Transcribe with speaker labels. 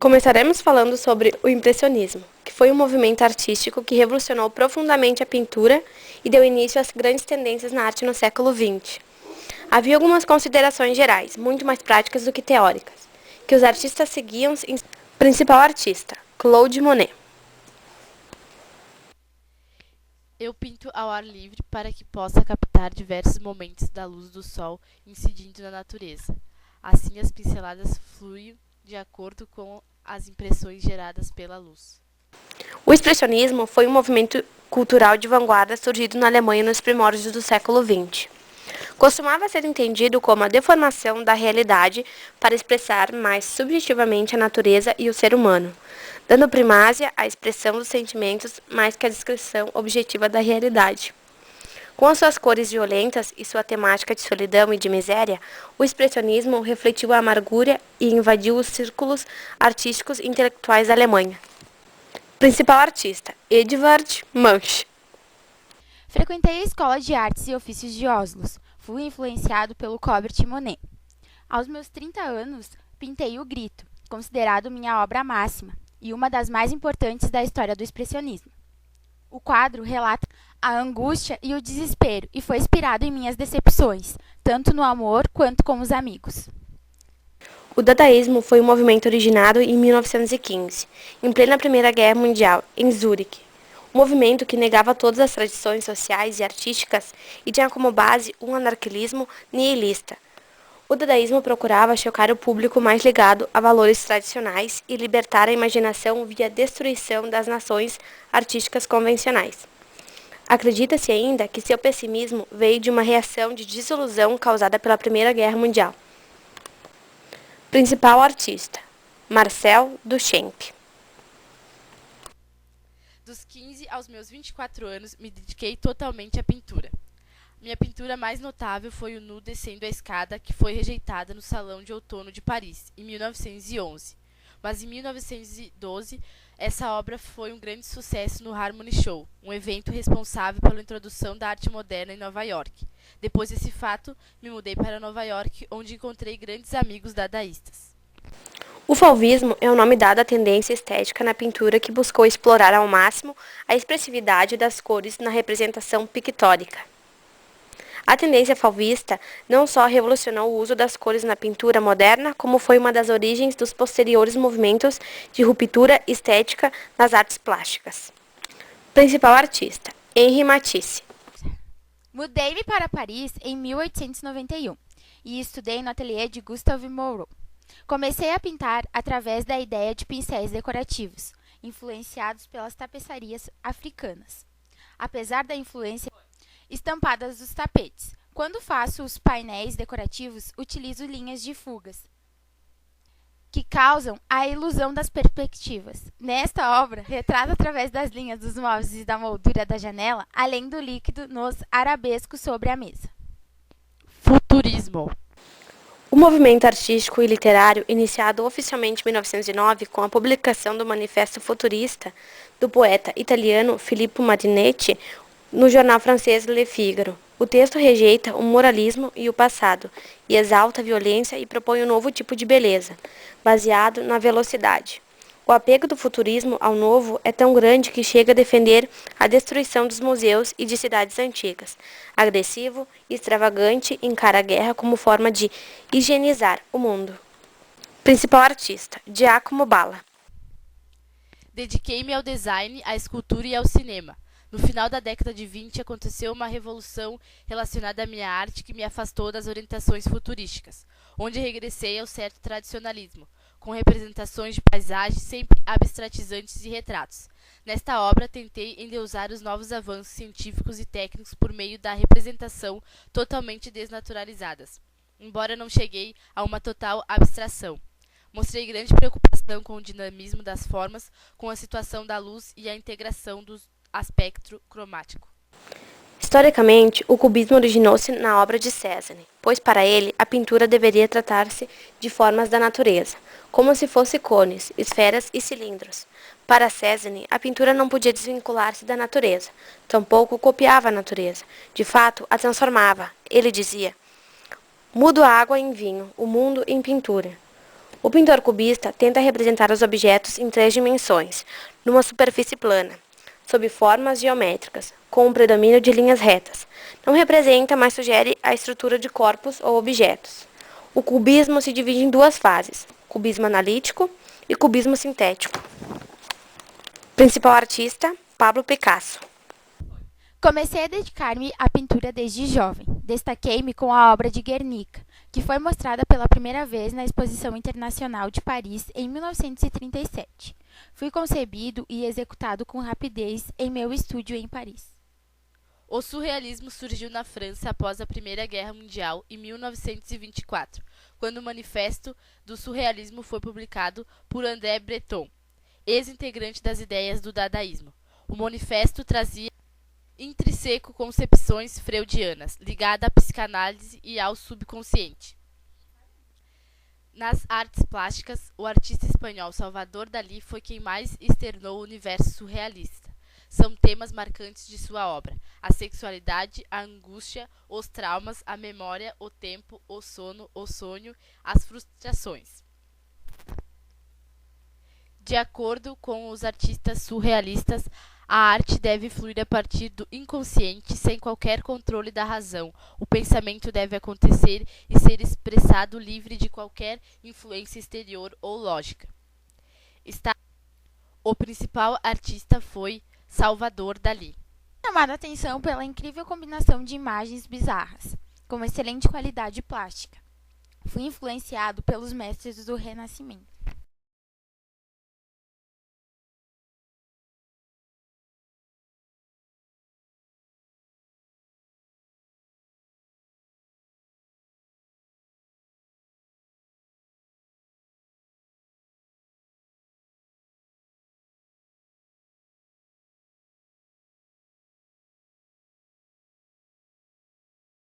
Speaker 1: Começaremos falando sobre o impressionismo, que foi um movimento artístico que revolucionou profundamente a pintura e deu início às grandes tendências na arte no século XX. Havia algumas considerações gerais, muito mais práticas do que teóricas, que os artistas seguiam em principal artista, Claude Monet.
Speaker 2: Eu pinto ao ar livre para que possa captar diversos momentos da luz do sol incidindo na natureza. Assim, as pinceladas fluem de acordo com as impressões geradas pela luz.
Speaker 1: O expressionismo foi um movimento cultural de vanguarda surgido na Alemanha nos primórdios do século XX. Costumava ser entendido como a deformação da realidade para expressar mais subjetivamente a natureza e o ser humano, dando primázia à expressão dos sentimentos mais que à descrição objetiva da realidade. Com as suas cores violentas e sua temática de solidão e de miséria, o expressionismo refletiu a amargura e invadiu os círculos artísticos e intelectuais da Alemanha. Principal artista, Edvard Munch.
Speaker 3: Frequentei a Escola de Artes e Ofícios de Oslo. Fui influenciado pelo Robert Monet. Aos meus 30 anos, pintei O Grito, considerado minha obra máxima e uma das mais importantes da história do expressionismo. O quadro relata a angústia e o desespero e foi inspirado em minhas decepções, tanto no amor quanto com os amigos.
Speaker 1: O dadaísmo foi um movimento originado em 1915, em plena Primeira Guerra Mundial, em Zurique. Um movimento que negava todas as tradições sociais e artísticas e tinha como base um anarquismo nihilista. O dadaísmo procurava chocar o público mais ligado a valores tradicionais e libertar a imaginação via destruição das nações artísticas convencionais. Acredita-se ainda que seu pessimismo veio de uma reação de desilusão causada pela Primeira Guerra Mundial. Principal artista, Marcel Duchamp.
Speaker 2: Dos 15 aos meus 24 anos, me dediquei totalmente à pintura. Minha pintura mais notável foi o nu descendo a escada, que foi rejeitada no Salão de Outono de Paris, em 1911. Mas em 1912, essa obra foi um grande sucesso no Harmony Show, um evento responsável pela introdução da arte moderna em Nova York. Depois desse fato, me mudei para Nova York, onde encontrei grandes amigos dadaístas.
Speaker 1: O fauvismo é o nome dado à tendência estética na pintura que buscou explorar ao máximo a expressividade das cores na representação pictórica. A tendência fauvista não só revolucionou o uso das cores na pintura moderna, como foi uma das origens dos posteriores movimentos de ruptura estética nas artes plásticas. Principal artista, Henri Matisse.
Speaker 3: Mudei-me para Paris em 1891 e estudei no ateliê de Gustave Moreau. Comecei a pintar através da ideia de pincéis decorativos, influenciados pelas tapeçarias africanas. Apesar da influência estampadas dos tapetes, quando faço os painéis decorativos, utilizo linhas de fugas, que causam a ilusão das perspectivas. Nesta obra, retrato através das linhas dos móveis e da moldura da janela, além do líquido nos arabescos sobre a mesa.
Speaker 2: Futurismo.
Speaker 1: O movimento artístico e literário, iniciado oficialmente em 1909 com a publicação do Manifesto Futurista do poeta italiano Filippo Marinetti no jornal francês Le Figaro. O texto rejeita o moralismo e o passado, e exalta a violência e propõe um novo tipo de beleza, baseado na velocidade. O apego do futurismo ao novo é tão grande que chega a defender a destruição dos museus e de cidades antigas. Agressivo e extravagante, encara a guerra como forma de higienizar o mundo. Principal artista, Giacomo Balla.
Speaker 2: Dediquei-me ao design, à escultura e ao cinema. No final da década de 20, aconteceu uma revolução relacionada à minha arte que me afastou das orientações futurísticas, onde regressei ao certo tradicionalismo, com representações de paisagens sempre abstratizantes e retratos. Nesta obra, tentei endeusar os novos avanços científicos e técnicos por meio da representação totalmente desnaturalizadas, embora não cheguei a uma total abstração. Mostrei grande preocupação com o dinamismo das formas, com a situação da luz e a integração do aspecto cromático.
Speaker 1: Historicamente, o cubismo originou-se na obra de Cézanne, pois para ele a pintura deveria tratar-se de formas da natureza, como se fossem cones, esferas e cilindros. Para Cézanne, a pintura não podia desvincular-se da natureza, tampouco copiava a natureza. De fato, a transformava. Ele dizia: mudo a água em vinho, o mundo em pintura. O pintor cubista tenta representar os objetos em 3 dimensões, numa superfície plana, sob formas geométricas, com um predomínio de linhas retas. Não representa, mas sugere a estrutura de corpos ou objetos. O cubismo se divide em 2 fases, cubismo analítico e cubismo sintético. Principal artista, Pablo Picasso.
Speaker 3: Comecei a dedicar-me à pintura desde jovem. Destaquei-me com a obra de Guernica, que foi mostrada pela primeira vez na Exposição Internacional de Paris em 1937. Fui concebido e executado com rapidez em meu estúdio em Paris.
Speaker 2: O surrealismo surgiu na França após a Primeira Guerra Mundial, em 1924, quando o Manifesto do Surrealismo foi publicado por André Breton, ex-integrante das ideias do dadaísmo. O manifesto trazia intrínseco concepções freudianas, ligadas à psicanálise e ao subconsciente. Nas artes plásticas, o artista espanhol Salvador Dalí foi quem mais externou o universo surrealista. São temas marcantes de sua obra: a sexualidade, a angústia, os traumas, a memória, o tempo, o sono, o sonho, as frustrações. De acordo com os artistas surrealistas, a arte deve fluir a partir do inconsciente, sem qualquer controle da razão. O pensamento deve acontecer e ser expressado livre de qualquer influência exterior ou lógica. O principal artista foi Salvador Dalí.
Speaker 3: Chamado a atenção pela incrível combinação de imagens bizarras, com excelente qualidade plástica. Fui influenciado pelos mestres do Renascimento.